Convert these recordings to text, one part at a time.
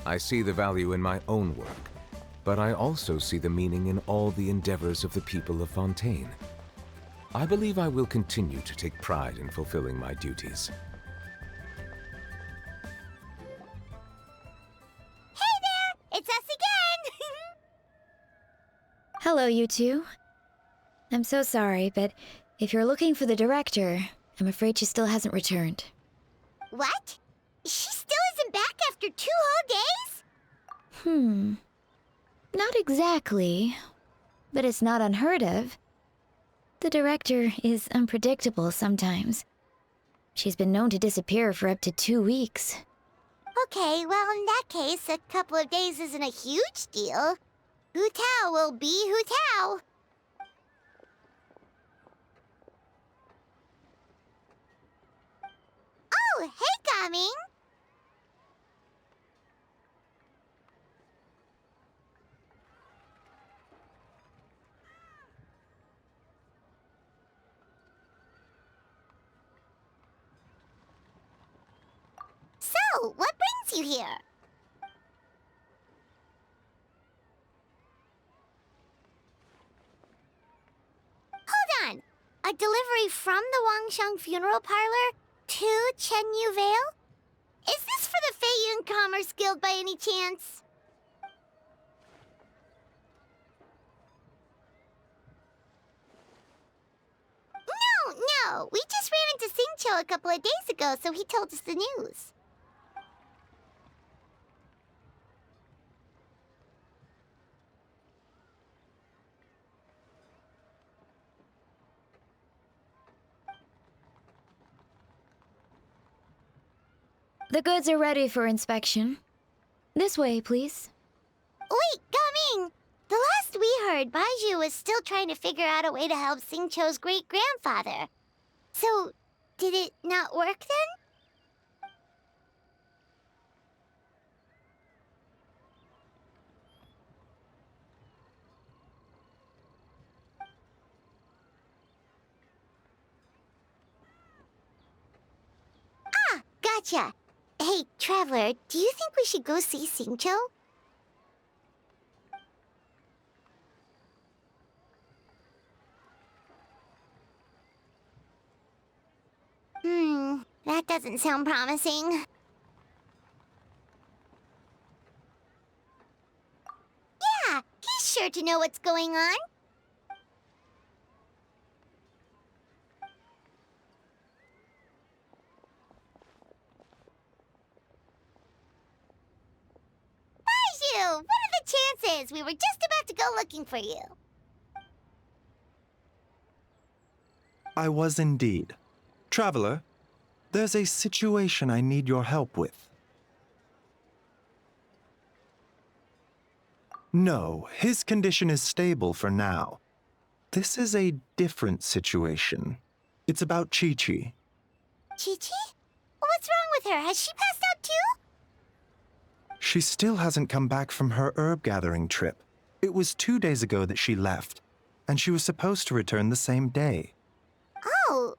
I see the value in my own work, but I also see the meaning in all the endeavors of the people of Fontaine. I believe I will continue to take pride in fulfilling my duties. Hey there! It's us again! Hello, you two. I'm so sorry, but if you're looking for the director, I'm afraid she still hasn't returned. What? She still isn't back after 2 whole days? Not exactly, but it's not unheard of. The director is unpredictable sometimes. She's been known to disappear for up to 2 weeks. Okay, well in that case, a couple of days isn't a huge deal. Hu Tao will be Hu Tao. Oh, hey, Gaming! So, what brings you here? Hold on! A delivery from the Wangsheng funeral parlor to Chenyu Vale? Is this for the Feiyun Commerce Guild by any chance? No, we just ran into Xingqiu a couple of days ago, so he told us the news. The goods are ready for inspection. This way, please. Wait, Gaming! The last we heard, Baizhu was still trying to figure out a way to help Xingqiu's great-grandfather. So, did it not work then? Ah, gotcha. Hey, Traveler, do you think we should go see Xingqiu? That doesn't sound promising. Yeah, he's sure to know what's going on. Baizhu, what are the chances? We were just about to go looking for you. I was indeed. Traveler, there's a situation I need your help with. No, his condition is stable for now. This is a different situation. It's about Qiqi. Qiqi? What's wrong with her? Has she passed out too? She still hasn't come back from her herb gathering trip. It was 2 days ago that she left, and she was supposed to return the same day. Oh,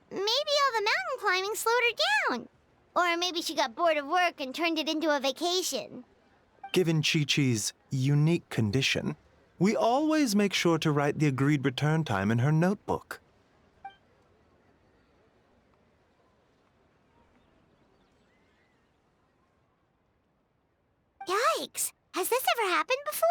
maybe all the mountain climbing slowed her down. Or maybe she got bored of work and turned it into a vacation. Given Qiqi's unique condition, we always make sure to write the agreed return time in her notebook. Yikes! Has this ever happened before?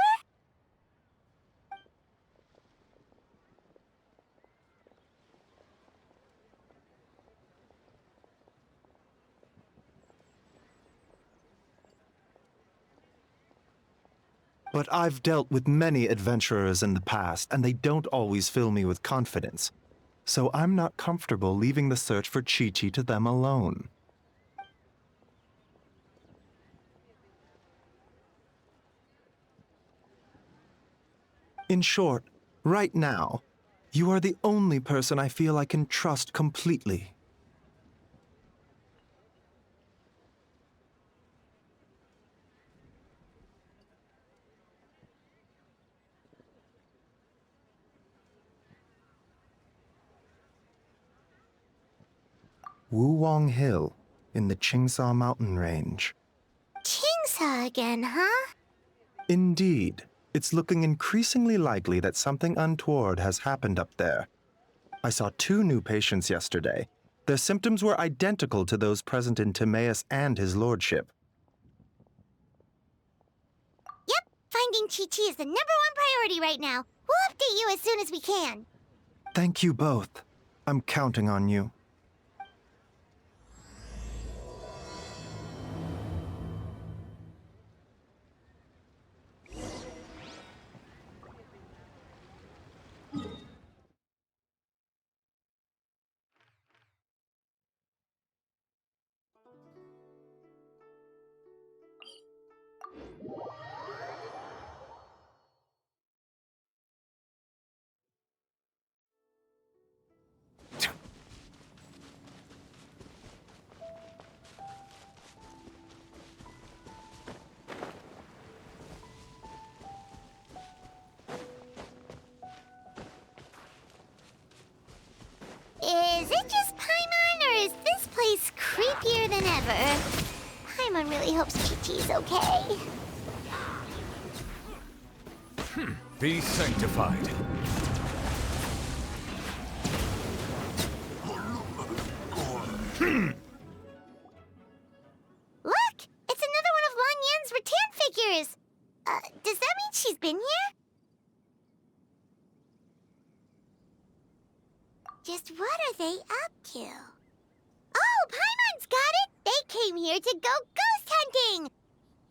But I've dealt with many adventurers in the past, and they don't always fill me with confidence. So I'm not comfortable leaving the search for Qiqi to them alone. In short, right now, you are the only person I feel I can trust completely. Wuwang Hill, in the Qingsa mountain range. Qingsa? Wangsa again, huh? Indeed. It's looking increasingly likely that something untoward has happened up there. I saw 2 new patients yesterday. Their symptoms were identical to those present in Timaeus and his lordship. Yep, finding Qiqi is the #1 priority right now. We'll update you as soon as we can. Thank you both. I'm counting on you. Is it just Paimon, or is this place creepier than ever? Paimon really hopes Qiqi's okay. Be sanctified. Look! It's another one of Lan Yan's rattan figures! Does that mean she's been here? Just what are they up to? Oh, Paimon's got it! They came here to go ghost hunting!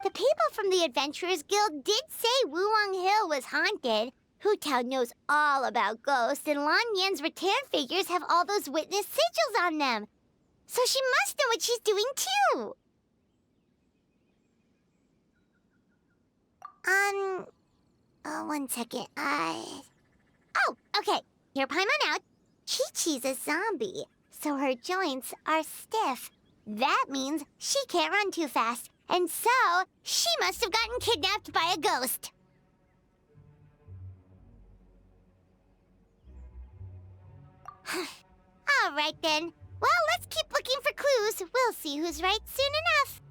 The people from the Adventurers Guild did say Wuwang Hill was haunted. Hu Tao knows all about ghosts, and Lan Yan's rattan figures have all those witness sigils on them. So she must know what she's doing, too. One second. Oh, okay. Hear Paimon out. Qiqi's a zombie, so her joints are stiff. That means she can't run too fast, and so she must have gotten kidnapped by a ghost. All right, then. Well, let's keep looking for clues. We'll see who's right soon enough.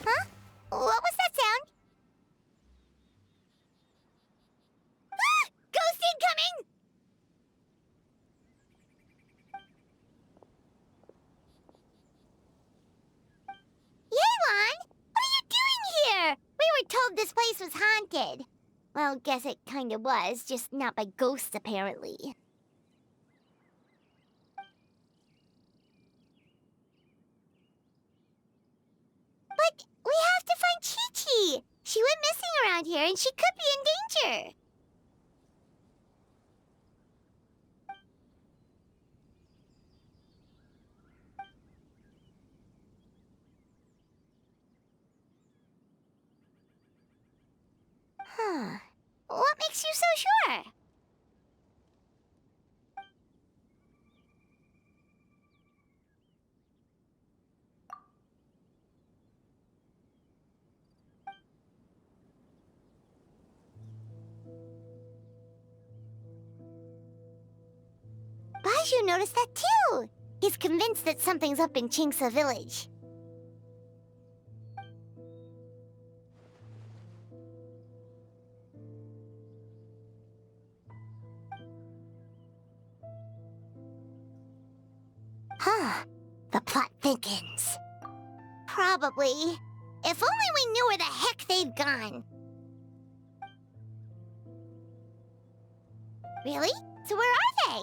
Huh? What was that sound? Ah! Ghost incoming! Yelan! What are you doing here? We were told this place was haunted. Well, guess it kinda was, just not by ghosts, apparently. But we have to find Qiqi! She went missing around here, and she could be in danger. Huh. What makes you so sure? Baizhu noticed that too. He's convinced that something's up in Qingce village. Huh. The plot thickens. Probably. If only we knew where the heck they've gone. Really? So where are they?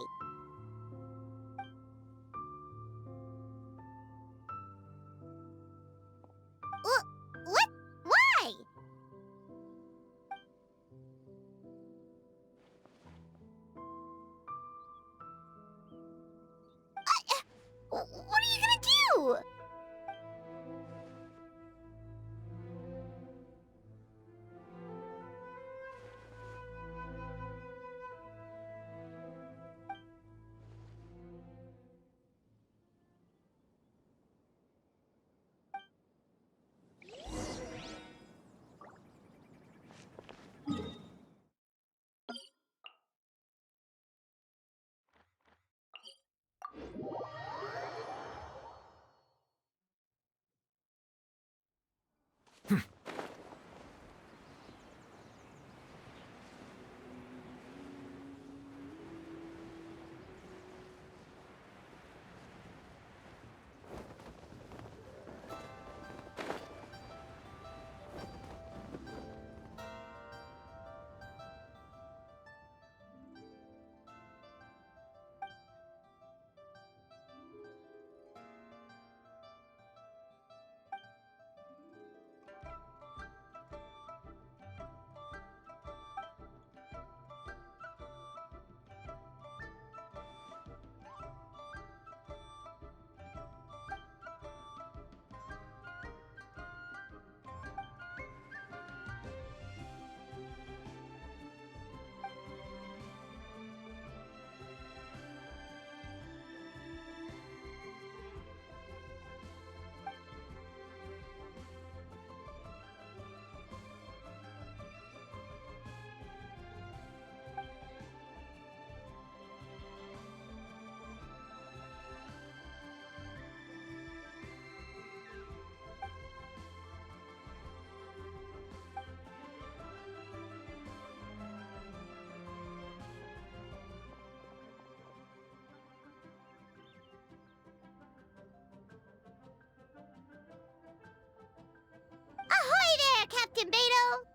What? Why? What are you gonna do? Captain Beto?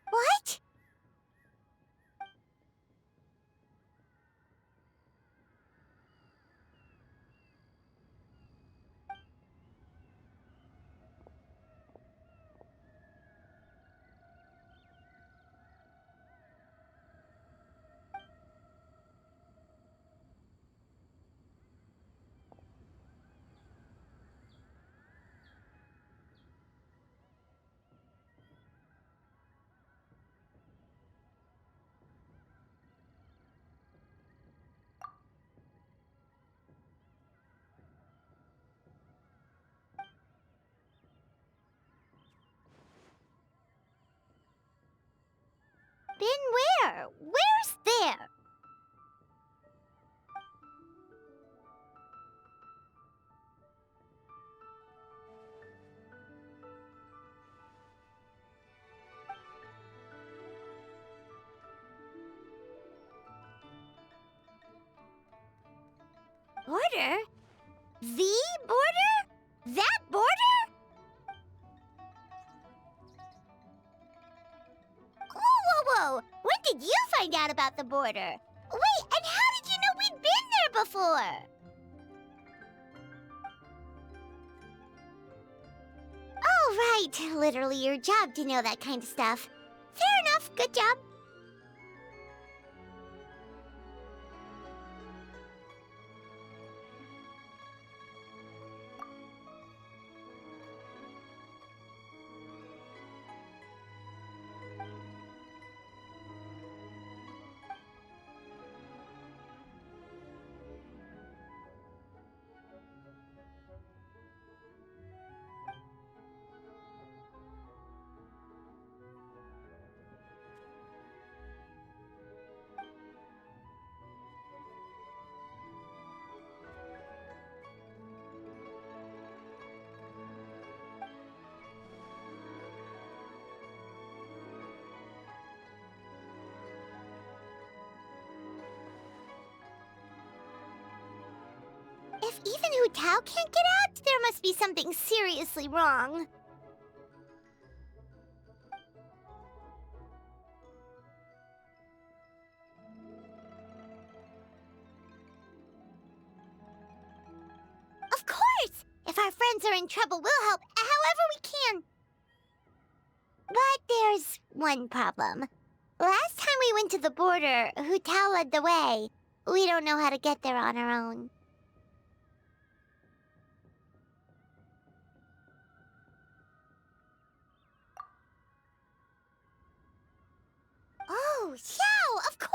What? Been where? Where's there? Border? The border? That border? Whoa! When did you find out about the border? Wait, and how did you know we'd been there before? Oh, right. Literally your job to know that kind of stuff. Fair enough. Good job. If even Hu Tao can't get out, there must be something seriously wrong. Of course! If our friends are in trouble, we'll help however we can. But there's one problem. Last time we went to the border, Hu Tao led the way. We don't know how to get there on our own. Oh, Xiao, of course!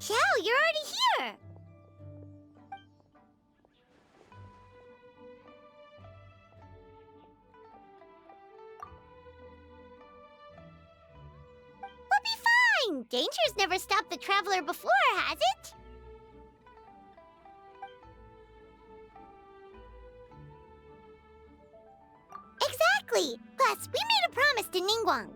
Xiao, you're already here! We'll be fine! Danger's never stopped the traveler before, has it? Exactly! Plus, we made a promise to Ningguang.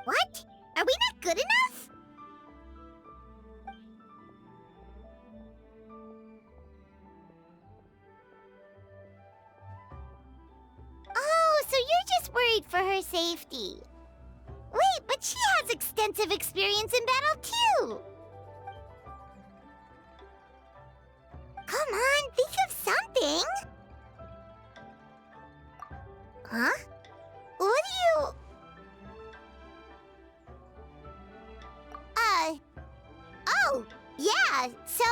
What? Are we not good enough? Oh, so you're just worried for her safety. Wait, but she has extensive experience in battle too. Come on, think of something. Huh? What do you... Oh, yeah, so,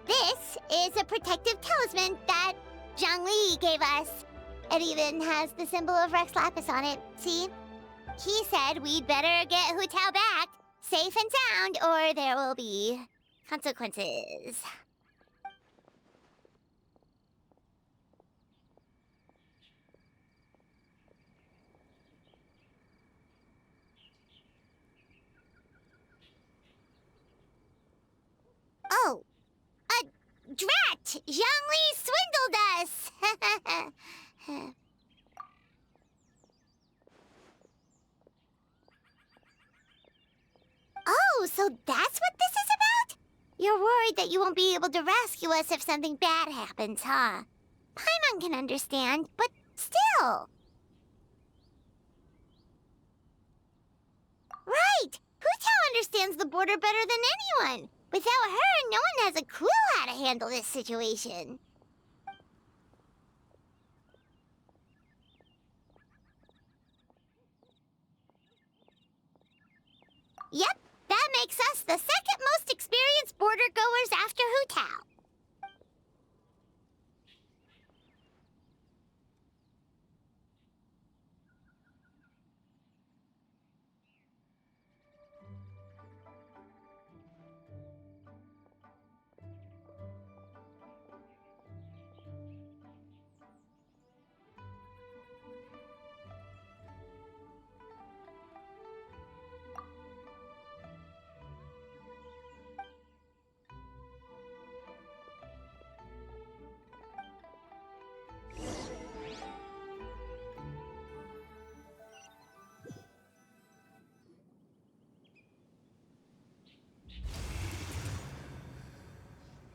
this is a protective talisman that Zhangli gave us. It even has the symbol of Rex Lapis on it, see? He said we'd better get Hu Tao back, safe and sound, or there will be consequences. Oh, drat! Zhangli swindled us! Oh, so that's what this is about? You're worried that you won't be able to rescue us if something bad happens, huh? Paimon can understand, but still. Right! Hu Tao understands the border better than anyone. Without her, no one has a clue how to handle this situation. Yep, that makes us the second most experienced border goers after Hu Tao.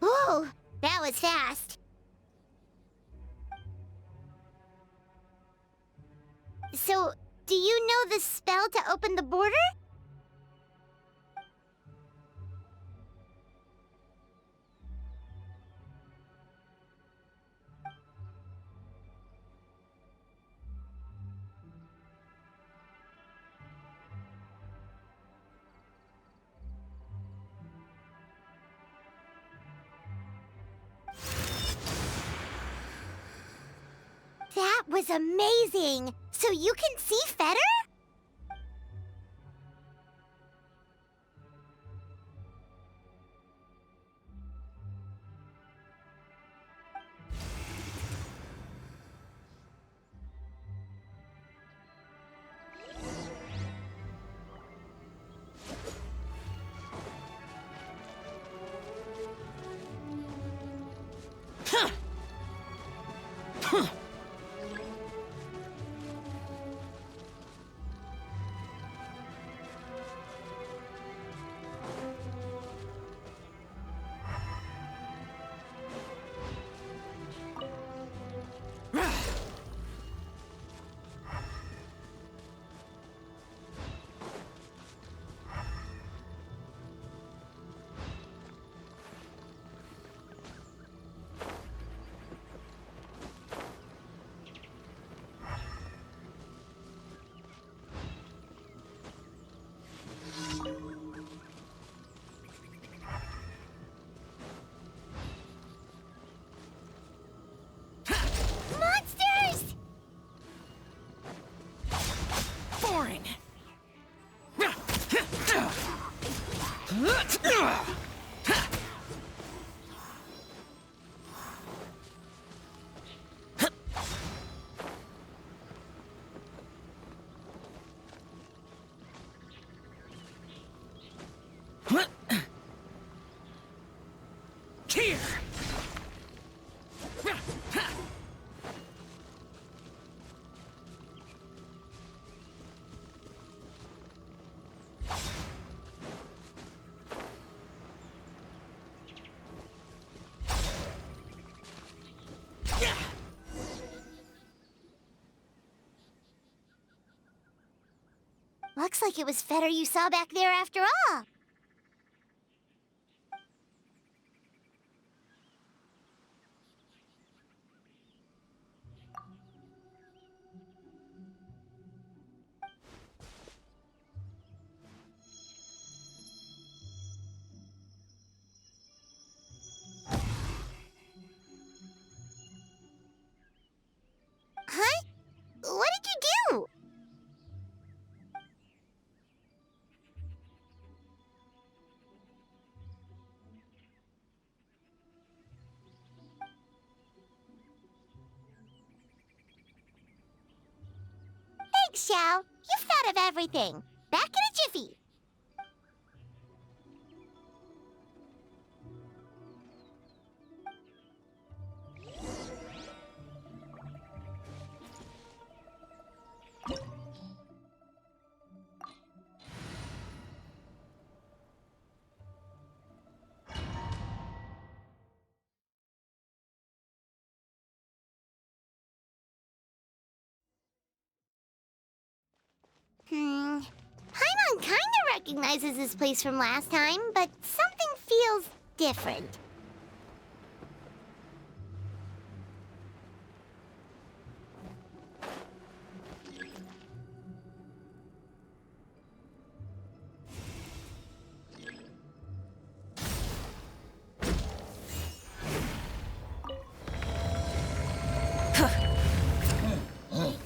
Whoa, that was fast. So, do you know the spell to open the border? That was amazing! So you can see Fetor? Here! Looks like it was Fetor you saw back there after all. Huh? What did you do? Thanks, Xiao. You've thought of everything. Back in a jiffy. Paimon kinda recognizes this place from last time, but something feels different.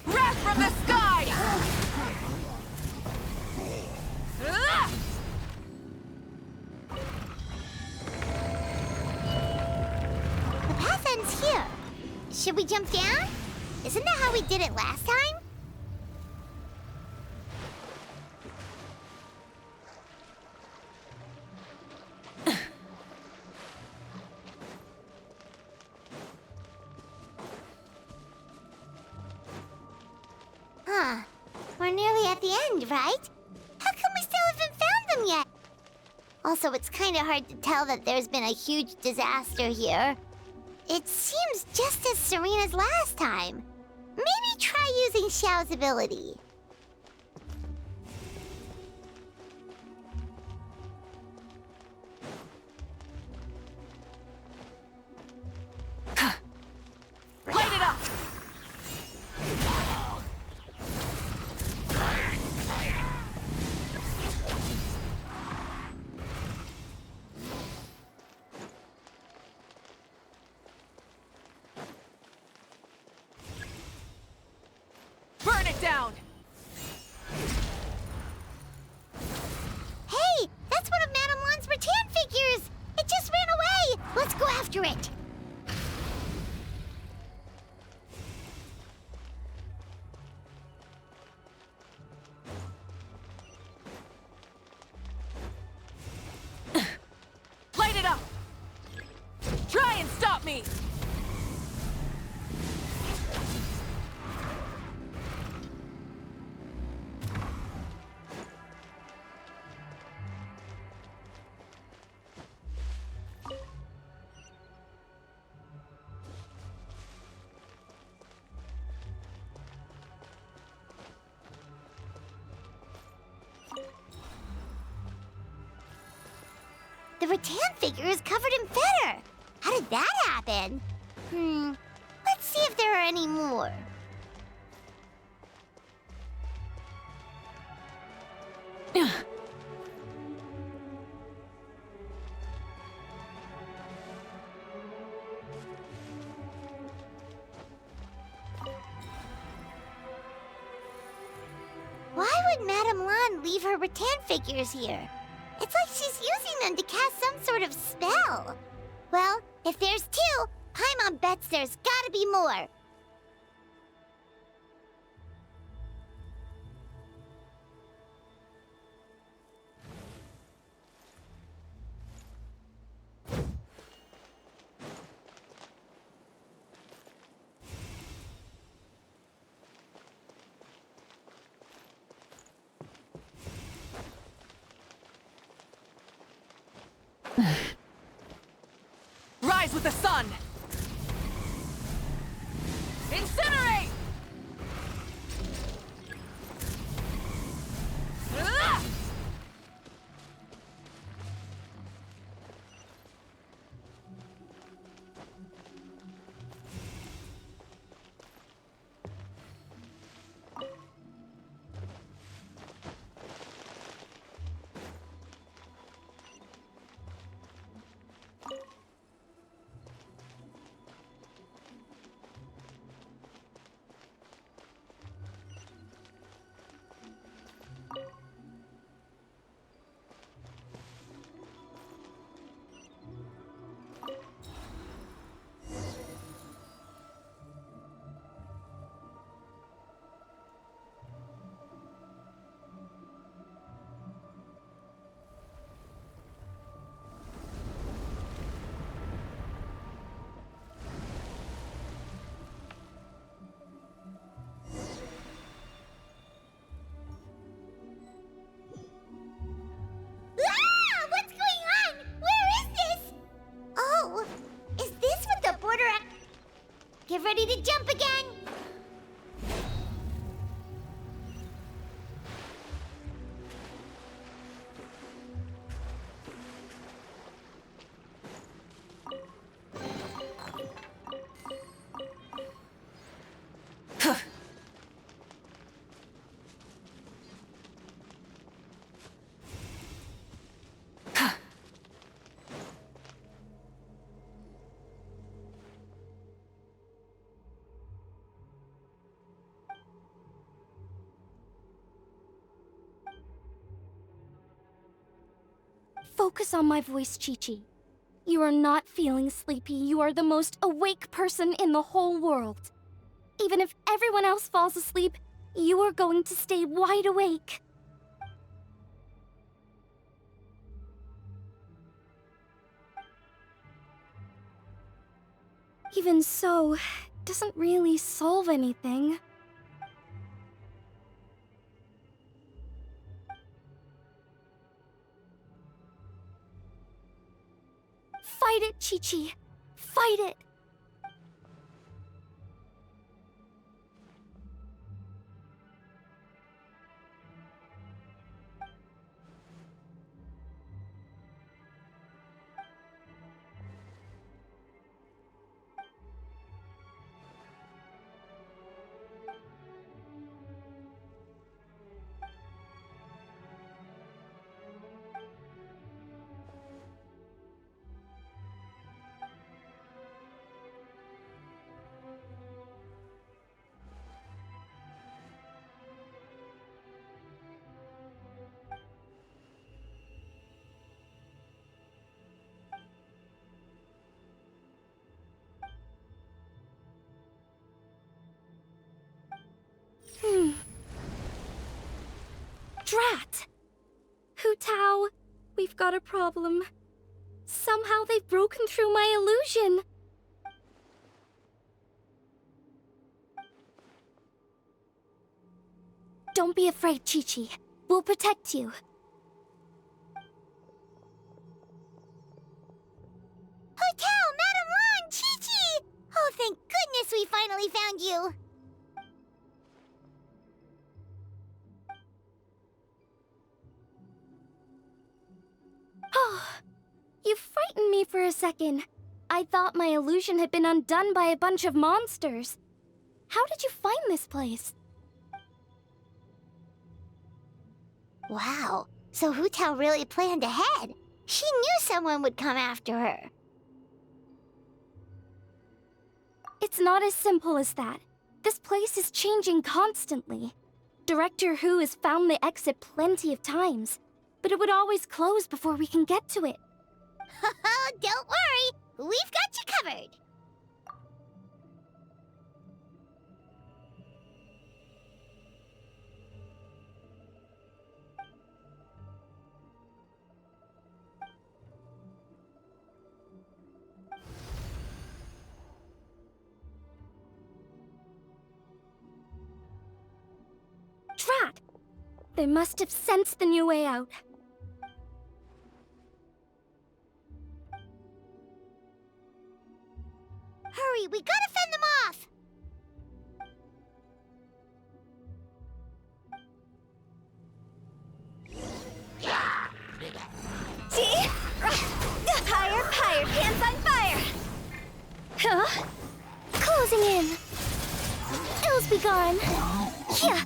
Wrath from the sky! The path ends here. Should we jump down? Isn't that how we did it last time? Huh. We're nearly at the end, right? How come we still haven't found them yet? Also, it's kind of hard to tell that there's been a huge disaster here. It seems just as serene as last time. Maybe try using Xiao's ability. Light it up! Burn it down! Hey, that's one of Madame Lan's rattan figures! It just ran away! Let's go after it! Light it up! Try and stop me! The rattan figure is covered in fetor. How did that happen? Let's see if there are any more. Why would Madame Lan leave her rattan figures here? It's like she's using them to cast some sort of spell. Well, if there's two, Paimon bets there's gotta be more. Rise with the sun! Incinerate! Ah! What's going on? Where is this? Oh, is this what the border Get ready to jump again! Focus on my voice, Qiqi. You are not feeling sleepy. You are the most awake person in the whole world. Even if everyone else falls asleep, you are going to stay wide awake. Even so, it doesn't really solve anything. Fight it, Qiqi! Fight it! Drat! Hu Tao, we've got a problem. Somehow they've broken through my illusion. Don't be afraid, Qiqi. We'll protect you. Hotel, Madame Lan, Qiqi! Oh, thank goodness we finally found you! Oh, you frightened me for a second. I thought my illusion had been undone by a bunch of monsters. How did you find this place? Wow, so Hu Tao really planned ahead. She knew someone would come after her. It's not as simple as that. This place is changing constantly. Director Hu has found the exit plenty of times. but it would always close before we can get to it. Don't worry, we've got you covered. Drat! They must have sensed the new way out. Hurry, we gotta fend them off! See? Higher, higher, pants on fire! Huh? Closing in. Ills be gone. Yeah.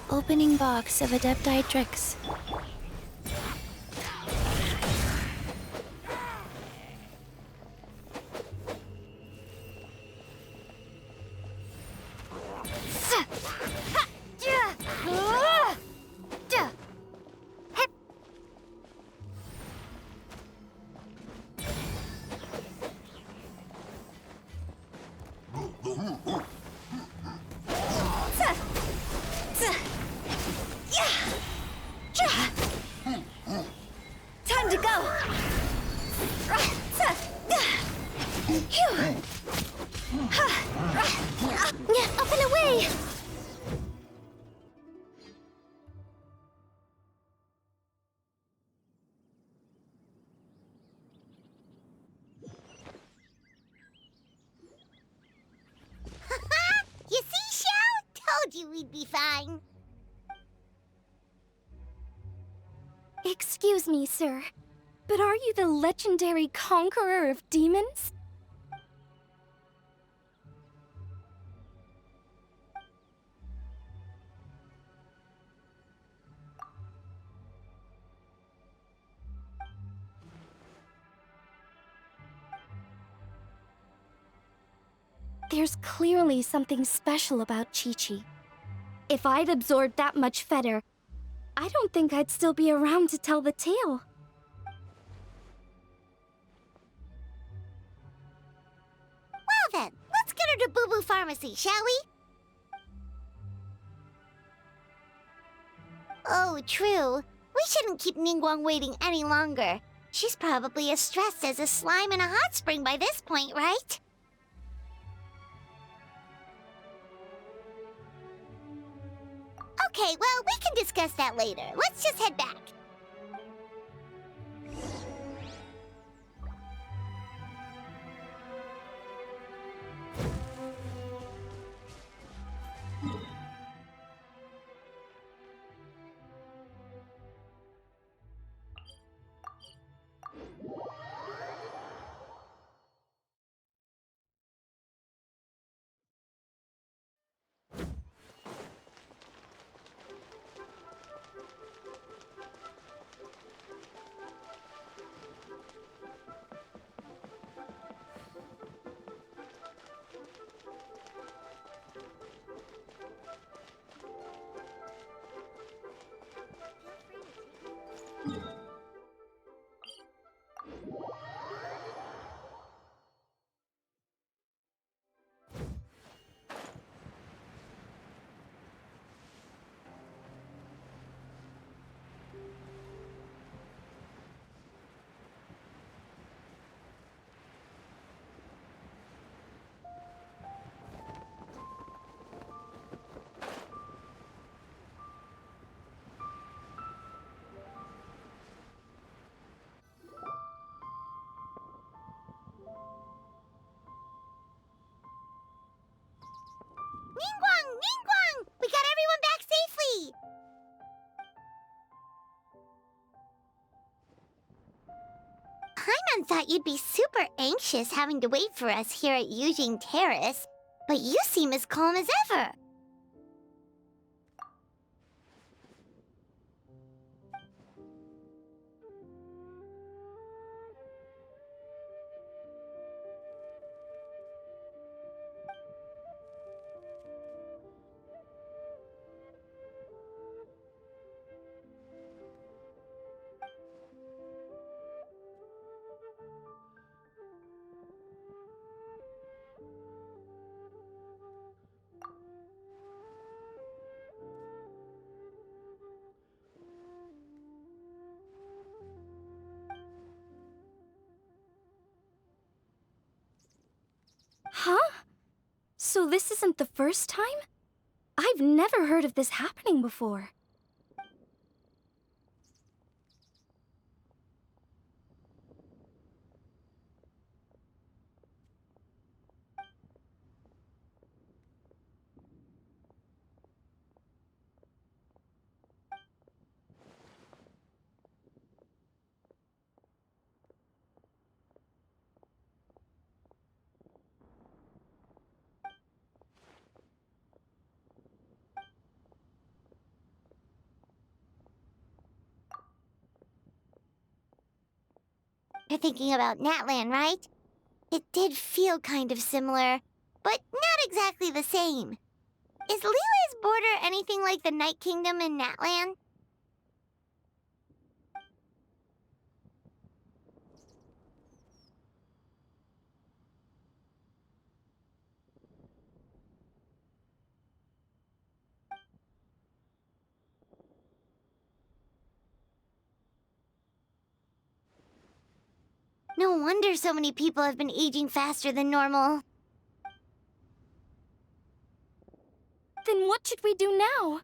Opening box of Adepti tricks. Time to go! Up and away! You see, Xiao? Told you we'd be fine. Excuse me, sir, but are you the legendary Conqueror of Demons? There's clearly something special about Qiqi. If I'd absorbed that much fetor, I don't think I'd still be around to tell the tale. Well then, let's get her to Boo Boo Pharmacy, shall we? Oh, true. We shouldn't keep Ningguang waiting any longer. She's probably as stressed as a slime in a hot spring by this point, right? Okay, well, we can discuss that later. Let's just head back. Ningguang! Ningguang! We got everyone back safely! Paimon thought you'd be super anxious having to wait for us here at Yujing Terrace, but you seem as calm as ever. this isn't the first time? I've never heard of this happening before. You're thinking about Natlan, right? It did feel kind of similar, but not exactly the same. Is Lily's border anything like the Night Kingdom in Natlan? No wonder so many people have been aging faster than normal. Then what should we do now?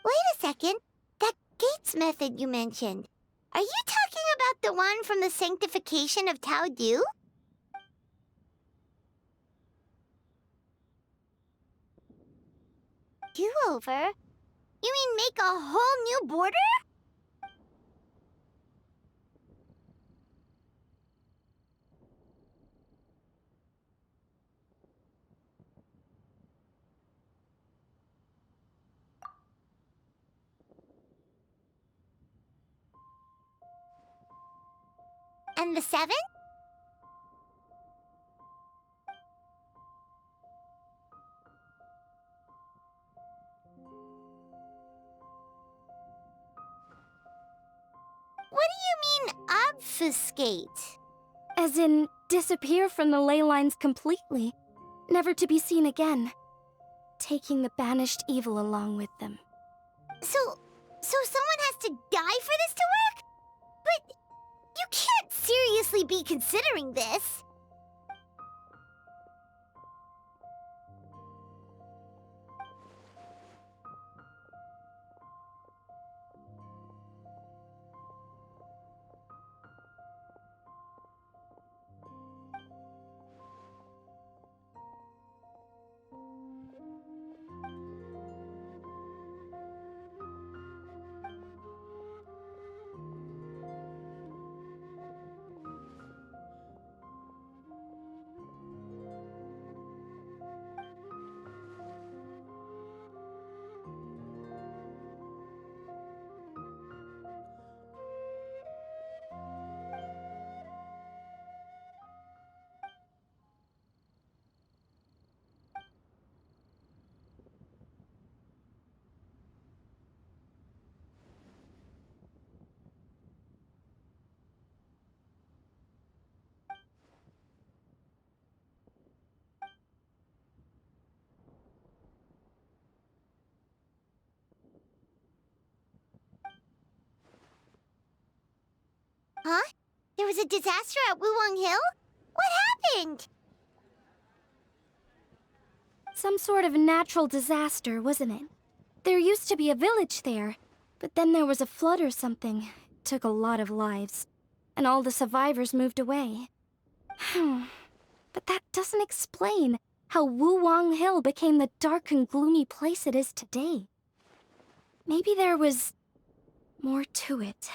Wait a second. That gates method you mentioned. Are you talking about the one from the sanctification of Tao Du? Do-over? You mean make a whole new border? And the 7? What do you mean, obfuscate? As in, disappear from the ley lines completely, never to be seen again, taking the banished evil along with them. So someone has to die for this to work? But you can't seriously be considering this. Huh? There was a disaster at Wuwang Hill? What happened? Some sort of natural disaster, wasn't it? There used to be a village there, but then there was a flood or something. It took a lot of lives, and all the survivors moved away. But that doesn't explain how Wuwang Hill became the dark and gloomy place it is today. Maybe there was more to it.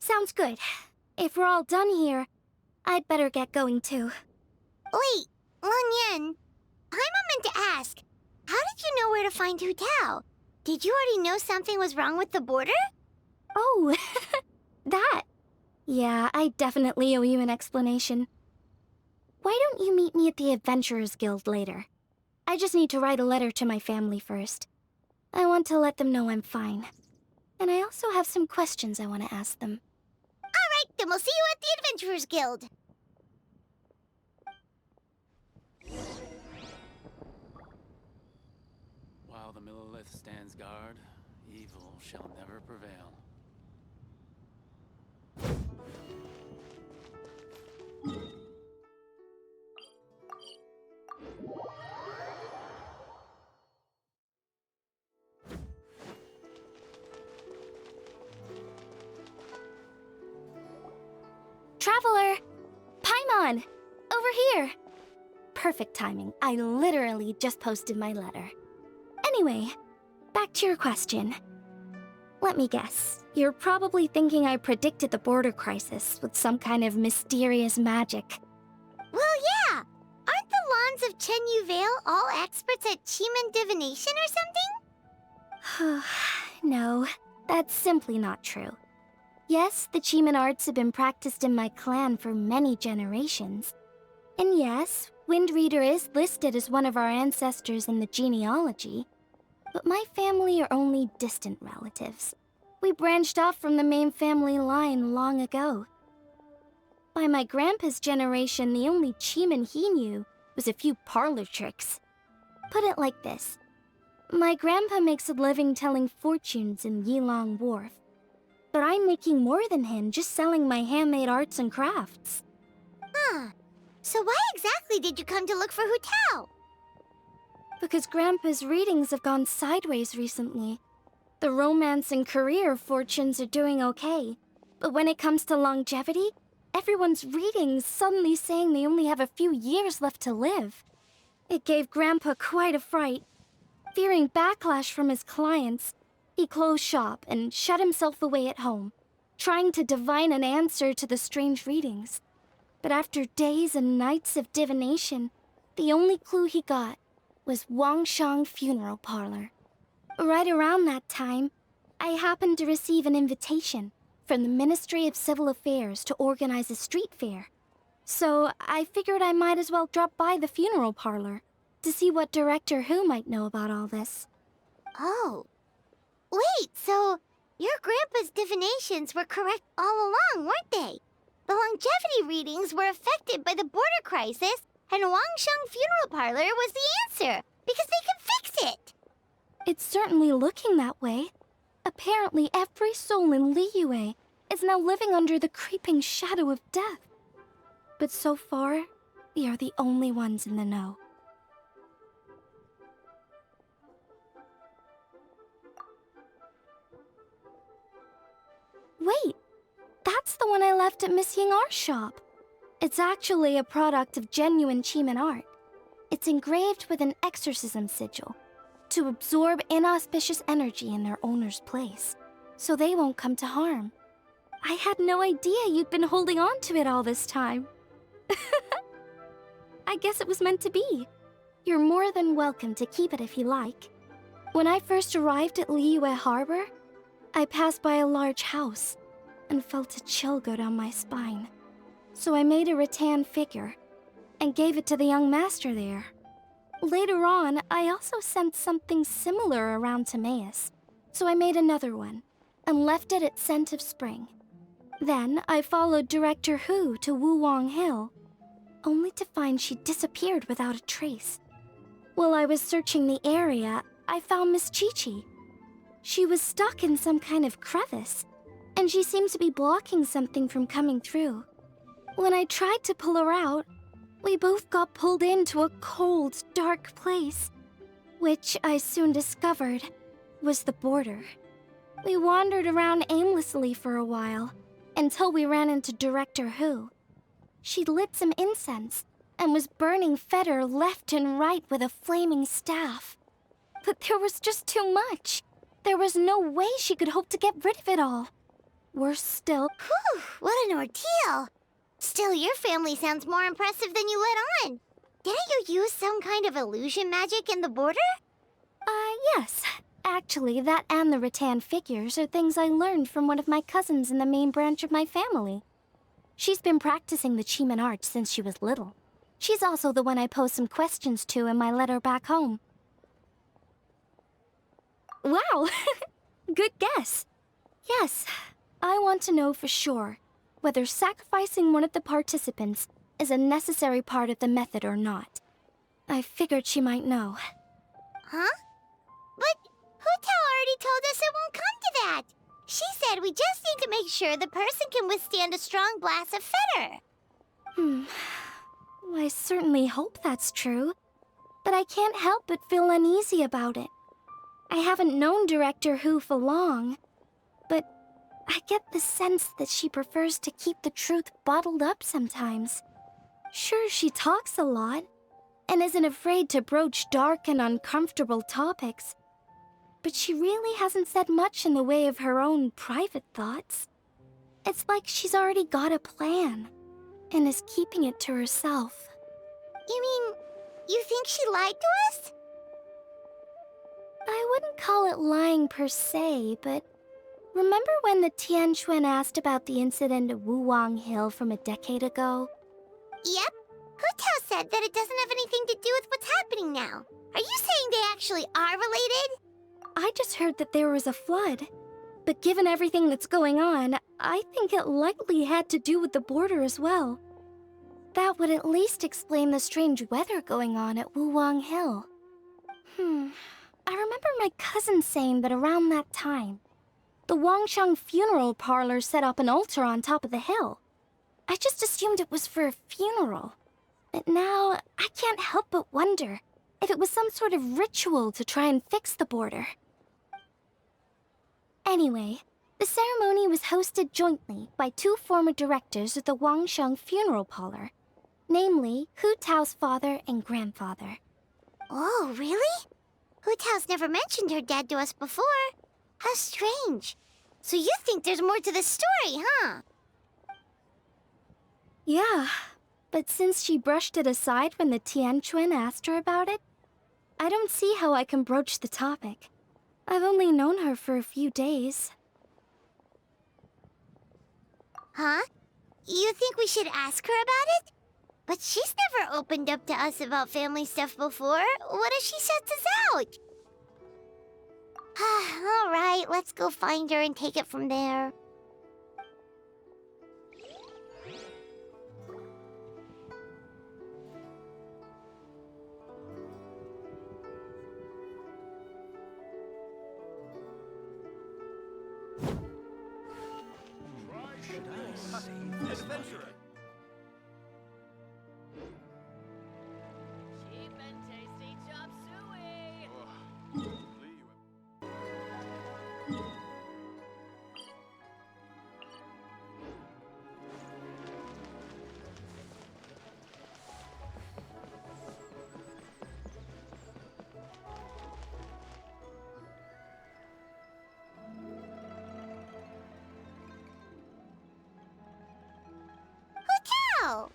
Sounds good. If we're all done here, I'd better get going too. Wait, Lan Yan. Paimon meant to ask, how did you know where to find Hu Tao? Did you already know something was wrong with the border? Oh, that. Yeah, I definitely owe you an explanation. Why don't you meet me at the Adventurers Guild later? I just need to write a letter to my family first. I want to let them know I'm fine. And I also have some questions I want to ask them. Alright, then we'll see you at the Adventurers Guild. While the Millilith stands guard, evil shall never prevail. Traveler! Paimon! Over here! Perfect timing. I literally just posted my letter. Anyway, back to your question. Let me guess. You're probably thinking I predicted the border crisis with some kind of mysterious magic. Well, yeah. Aren't the Lawns of Chen Yu Vale all experts at Qi divination or something? No, that's simply not true. Yes, the Qi arts have been practiced in my clan for many generations. And yes, Windreader is listed as one of our ancestors in the genealogy. But my family are only distant relatives. We branched off from the main family line long ago. By my grandpa's generation, the only Qi he knew was a few parlor tricks. Put it like this. My grandpa makes a living telling fortunes in Yilong Wharf. But I'm making more than him just selling my handmade arts and crafts. Huh. So why exactly did you come to look for Hu Tao? Because Grandpa's readings have gone sideways recently. The romance and career fortunes are doing okay. But when it comes to longevity, everyone's readings suddenly saying they only have a few years left to live. It gave Grandpa quite a fright. Fearing backlash from his clients, he closed shop and shut himself away at home, trying to divine an answer to the strange readings. But after days and nights of divination, the only clue he got was Wangsheng Funeral Parlor. Right around that time, I happened to receive an invitation from the Ministry of Civil Affairs to organize a street fair. So I figured I might as well drop by the funeral parlor to see what Director Hu might know about all this. Oh. Wait, so your grandpa's divinations were correct all along, weren't they? The longevity readings were affected by the border crisis, and Wangsheng Funeral Parlor was the answer, because they can fix it! It's certainly looking that way. Apparently every soul in Liyue is now living under the creeping shadow of death. But so far, we are the only ones in the know. Wait, that's the one I left at Miss Ying'ar's shop. It's actually a product of genuine Qi art. It's engraved with an exorcism sigil to absorb inauspicious energy in their owner's place, so they won't come to harm. I had no idea you'd been holding on to it all this time. I guess it was meant to be. You're more than welcome to keep it if you like. When I first arrived at Liyue Harbor, I passed by a large house and felt a chill go down my spine. So I made a rattan figure and gave it to the young master there. Later on, I also sensed something similar around Timaeus, so I made another one and left it at Scent of Spring. Then I followed Director Hu to Wuwang Hill, only to find she disappeared without a trace. While I was searching the area, I found Miss Qiqi. She was stuck in some kind of crevice, and she seemed to be blocking something from coming through. When I tried to pull her out, we both got pulled into a cold, dark place, which I soon discovered was the border. We wandered around aimlessly for a while, until we ran into Director Hu. She lit some incense and was burning fetor left and right with a flaming staff. But there was just too much. There was no way she could hope to get rid of it all. Worse still... Whew, what an ordeal! Still, your family sounds more impressive than you let on. Didn't you use some kind of illusion magic in the border? Yes. Actually, that and the rattan figures are things I learned from one of my cousins in the main branch of my family. She's been practicing the Chiman art since she was little. She's also the one I posed some questions to in my letter back home. Wow! Good guess. Yes, I want to know for sure whether sacrificing one of the participants is a necessary part of the method or not. I figured she might know. Huh? But Hu Tao already told us it won't come to that. She said we just need to make sure the person can withstand a strong blast of fetor. I certainly hope that's true, but I can't help but feel uneasy about it. I haven't known Director Hu for long, but I get the sense that she prefers to keep the truth bottled up sometimes. Sure, she talks a lot, and isn't afraid to broach dark and uncomfortable topics, but she really hasn't said much in the way of her own private thoughts. It's like she's already got a plan, and is keeping it to herself. You mean, you think she lied to us? I wouldn't call it lying per se, but remember when the Tianquan asked about the incident at Wuwang Hill from a decade ago? Yep. Hu Tao said that it doesn't have anything to do with what's happening now. Are you saying they actually are related? I just heard that there was a flood. But given everything that's going on, I think it likely had to do with the border as well. That would at least explain the strange weather going on at Wuwang Hill. I remember my cousin saying that around that time, the Wangsheng funeral parlor set up an altar on top of the hill. I just assumed it was for a funeral. But now, I can't help but wonder if it was some sort of ritual to try and fix the border. Anyway, the ceremony was hosted jointly by two former directors of the Wangsheng funeral parlor, namely Hu Tao's father and grandfather. Oh, really? Hu Tao's never mentioned her dad to us before. How strange. So you think there's more to the story, huh? Yeah, but since she brushed it aside when the Tianquan asked her about it, I don't see how I can broach the topic. I've only known her for a few days. Huh? You think we should ask her about it? But she's never opened up to us about family stuff before. What if she shuts us out? All right, let's go find her and take it from there. Adventurer. Cheap and tasty chop suey. Hotel!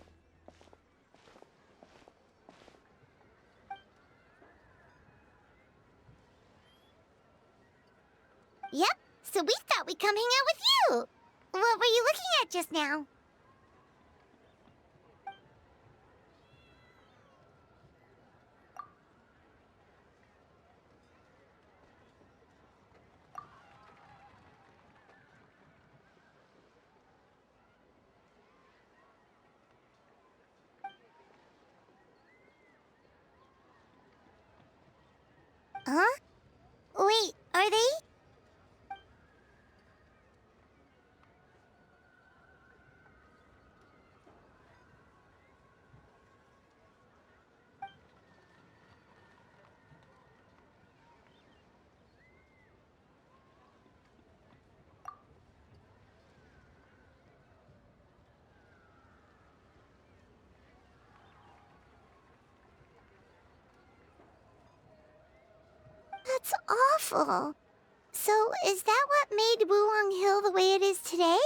Yep, so we thought we'd come hang out with you. What were you looking at just now? Huh? Wait, are they? That's awful. So, is that what made Wuwang Hill the way it is today?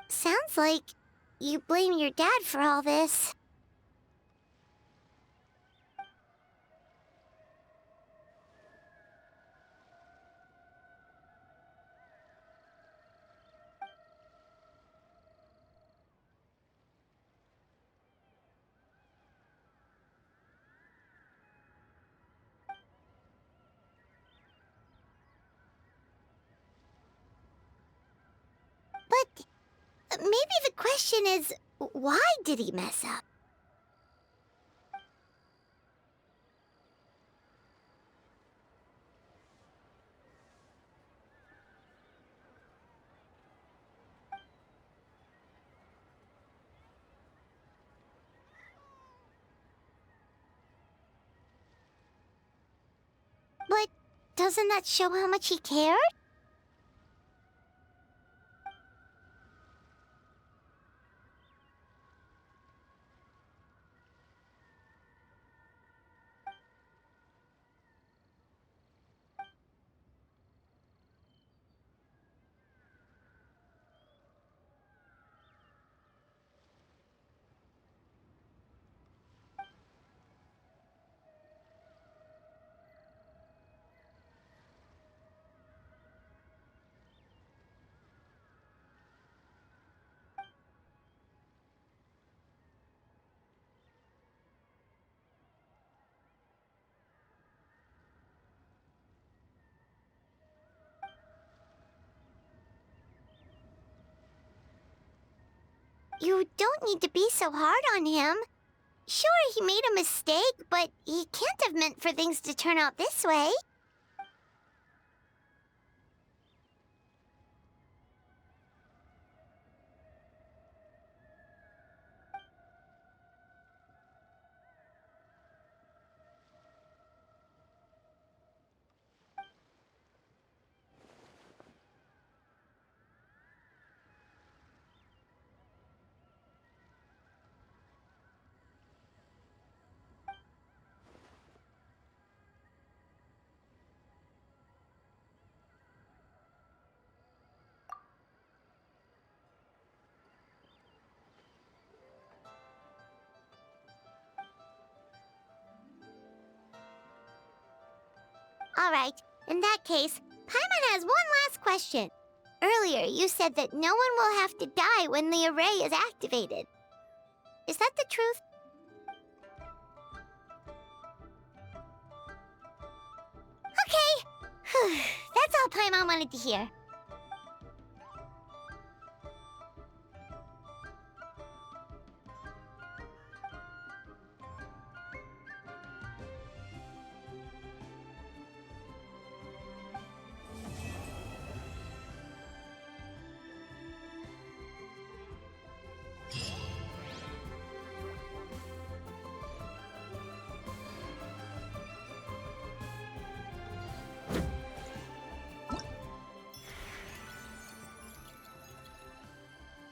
Sounds like you blame your dad for all this. But maybe the question is, why did he mess up? But doesn't that show how much he cared? You don't need to be so hard on him. Sure, he made a mistake, but he can't have meant for things to turn out this way. Alright, in that case, Paimon has one last question. Earlier, you said that no one will have to die when the array is activated. Is that the truth? Okay. That's all Paimon wanted to hear.